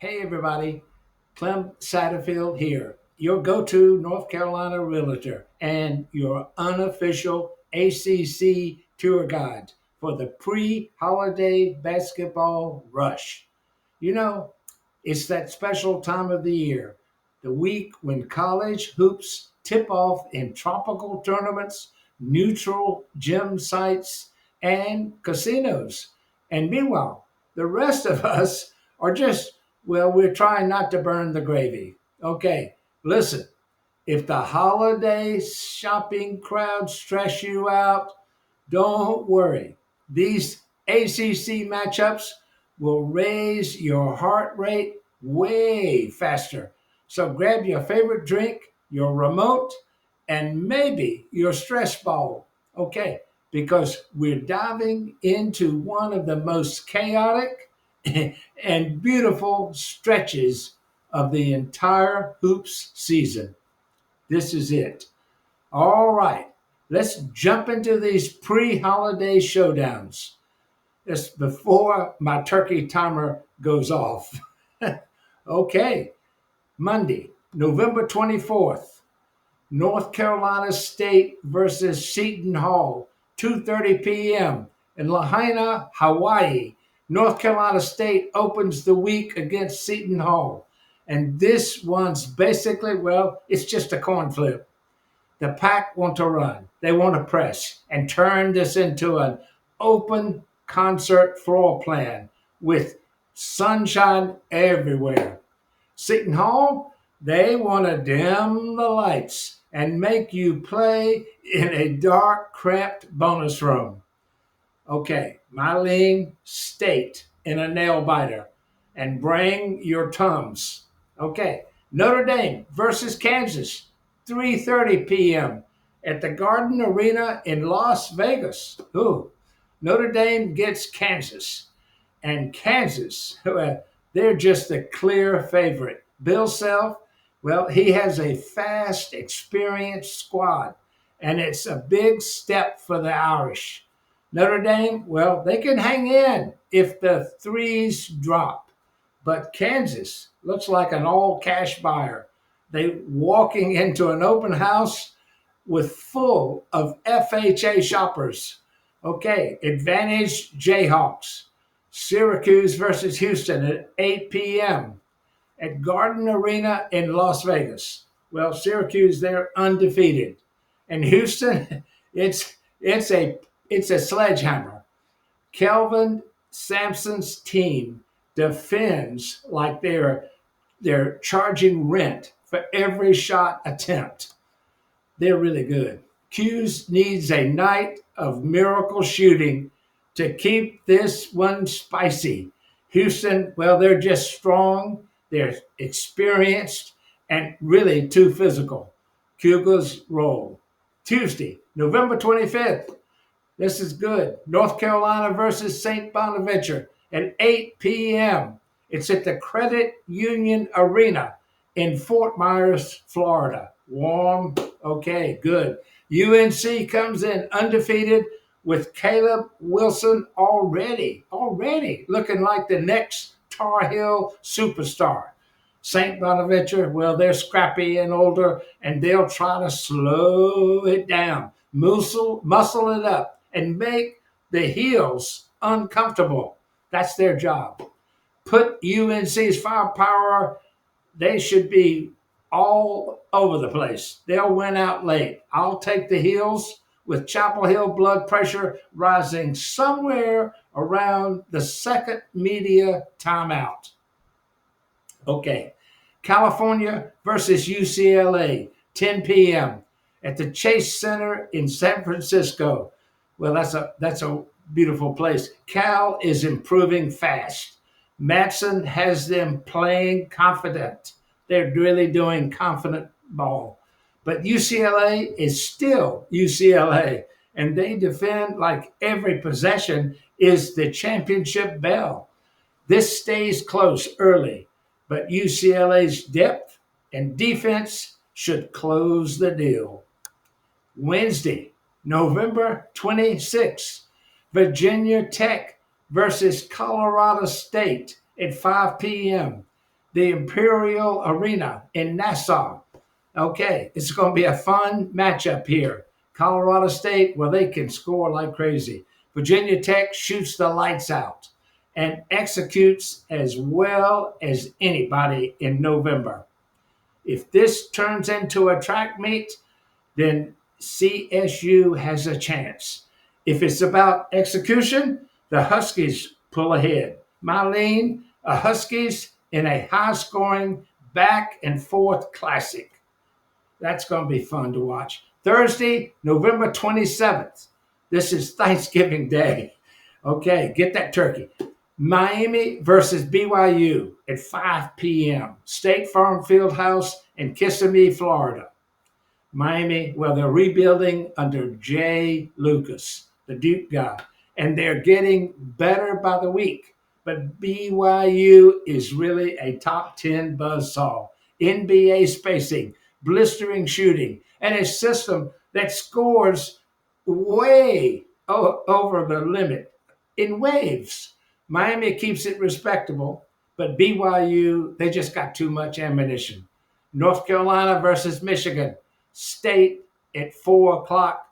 Hey everybody, Clem Satterfield here, your go-to North Carolina realtor and your unofficial ACC tour guide for the pre-holiday basketball rush. You know, it's that special time of the year, the week when college hoops tip off in tropical tournaments, neutral gym sites, and casinos. And meanwhile, the rest of us are just, well, we're trying not to burn the gravy. Okay, listen, if the holiday shopping crowd stress you out, don't worry. These ACC matchups will raise your heart rate way faster. So grab your favorite drink, your remote, and maybe your stress ball. Okay, because we're diving into one of the most chaotic and beautiful stretches of the entire hoops season. This is it. All right, let's jump into these pre holiday showdowns. This before my turkey timer goes off. Okay, Monday, November 24th, North Carolina State versus Seton Hall, 2:30 p.m. in Lahaina, Hawaii. North Carolina State opens the week against Seton Hall. And this one's basically, well, it's just a coin flip. The Pack want to run. They want to press and turn this into an open concert floor plan with sunshine everywhere. Seton Hall, they want to dim the lights and make you play in a dark, cramped bonus room. Okay, Mylene State in a nail biter and bring your Tums. Okay, Notre Dame versus Kansas, 3:30 p.m. at the Garden Arena in Las Vegas. Ooh, Notre Dame gets Kansas, and Kansas, well, they're just the clear favorite. Bill Self, well, he has a fast, experienced squad, and it's a big step for the Irish. Notre Dame, well, they can hang in if the threes drop. But Kansas looks like an all cash buyer. They walking into an open house with full of FHA shoppers. Okay, advantage Jayhawks. Syracuse versus Houston at 8 p.m. at Garden Arena in Las Vegas. Well, Syracuse, they're undefeated. And Houston, it's a it's a sledgehammer. Kelvin Sampson's team defends like they're charging rent for every shot attempt. They're really good. Hughes needs a night of miracle shooting to keep this one spicy. Houston, well, they're just strong, they're experienced, and really too physical. Kugels roll. Tuesday, November 25th. This is good. North Carolina versus St. Bonaventure at 8 p.m. It's at the Credit Union Arena in Fort Myers, Florida. Warm. Okay, good. UNC comes in undefeated with Caleb Wilson already looking like the next Tar Heel superstar. St. Bonaventure, well, they're scrappy and older, and they'll try to slow it down, muscle it up, and make the heels uncomfortable. That's their job. Put UNC's firepower, they should be all over the place. They'll win out late. I'll take the heels with Chapel Hill blood pressure rising somewhere around the second media timeout. Okay, California versus UCLA, 10 p.m. at the Chase Center in San Francisco. Well, that's a beautiful place. Cal is improving fast. Matson has them playing confident. They're really doing confident ball. But UCLA is still UCLA, and they defend like every possession is the championship bell. This stays close early, but UCLA's depth and defense should close the deal. Wednesday, November 26th, Virginia Tech versus Colorado State at 5 p.m. the Imperial Arena in Nassau. Okay, it's going to be a fun matchup here. Colorado State, well, they can score like crazy. Virginia Tech shoots the lights out and executes as well as anybody in November. If this turns into a track meet, then CSU has a chance. If it's about execution, the Huskies pull ahead. Marlene, Huskies in a high scoring back and forth classic. That's going to be fun to watch. Thursday, November 27th. This is Thanksgiving Day. Okay, get that turkey. Miami versus BYU at 5 p.m. State Farm Fieldhouse in Kissimmee, Florida. Miami, well, they're rebuilding under Jay Lucas, the Duke guy, and they're getting better by the week. But BYU is really a top 10 buzzsaw. NBA spacing, blistering shooting, and a system that scores way over the limit in waves. Miami keeps it respectable, but BYU, they just got too much ammunition. North Carolina versus Michigan State at 4 o'clock.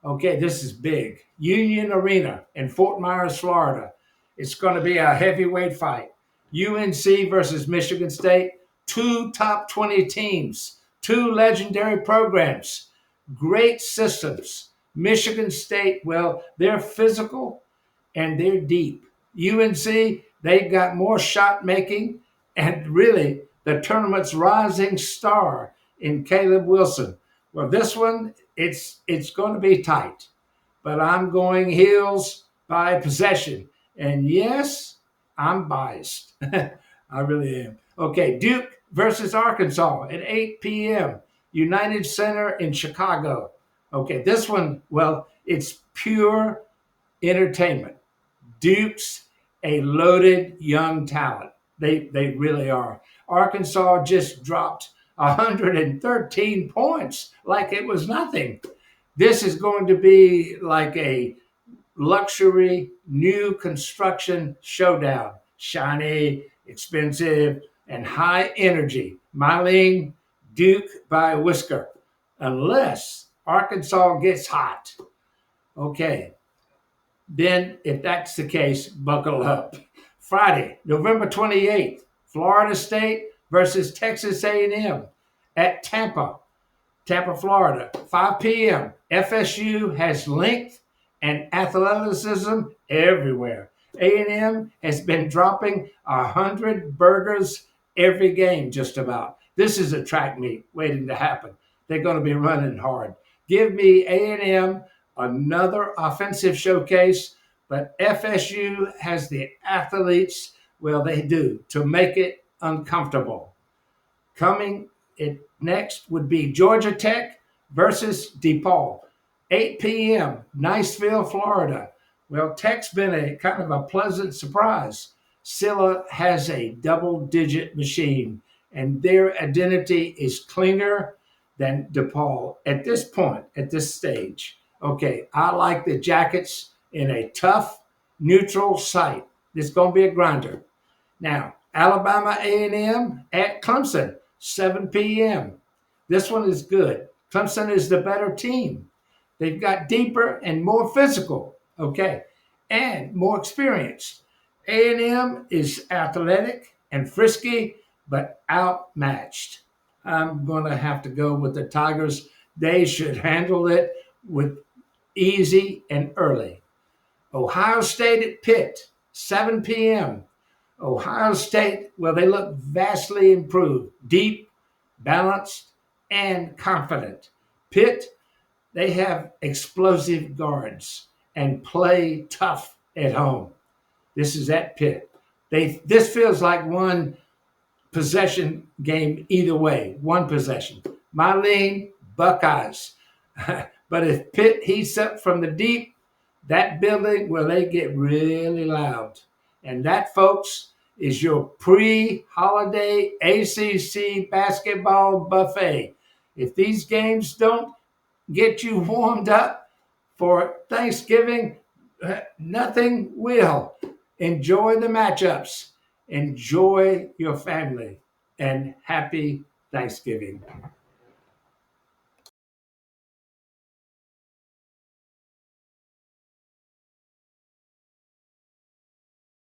Okay, this is big. Union Arena in Fort Myers, Florida. It's going to be a heavyweight fight. UNC versus Michigan State, two top 20 teams, two legendary programs, great systems. Michigan State, well, they're physical and they're deep. UNC, they've got more shot making and really the tournament's rising star in Caleb Wilson. Well, this one, it's going to be tight, but I'm going Heels by possession. And yes, I'm biased. I really am. Okay, Duke versus Arkansas at 8 p.m. United Center in Chicago. Okay, this one, well, it's pure entertainment. Duke's a loaded young talent. They really are. Arkansas just dropped 113 points like it was nothing. This is going to be like a luxury new construction showdown. Shiny, expensive, and high energy. Marlene, Duke by a whisker. Unless Arkansas gets hot. Okay, then if that's the case, buckle up. Friday, November 28th, Florida State versus Texas A&M at Tampa, Florida, 5 p.m. FSU has length and athleticism everywhere. A&M has been dropping 100 burgers every game just about. This is a track meet waiting to happen. They're going to be running hard. Give me A&M another offensive showcase, but FSU has the athletes, well, they do, to make it uncomfortable. Coming next would be Georgia Tech versus DePaul, 8 p.m., Niceville, Florida. Well, Tech's been a kind of a pleasant surprise. Scylla has a double-digit machine, and their identity is cleaner than DePaul at this point, at this stage. Okay, I like the Jackets in a tough, neutral site. It's going to be a grinder. Now, Alabama A&M at Clemson, 7 p.m. This one is good. Clemson is the better team. They've got deeper and more physical, okay, and more experienced. A&M is athletic and frisky, but outmatched. I'm going to have to go with the Tigers. They should handle it with easy and early. Ohio State at Pitt, 7 p.m. Ohio State, well, they look vastly improved, deep, balanced, and confident. Pitt, they have explosive guards and play tough at home. This is at Pitt. This feels like one possession game either way, one possession. Marlene, Buckeyes. But if Pitt heats up from the deep, that building, well, they get really loud. And that, folks, is your pre-holiday ACC basketball buffet. If these games don't get you warmed up for Thanksgiving, nothing will. Enjoy the matchups. Enjoy your family. and happy Thanksgiving.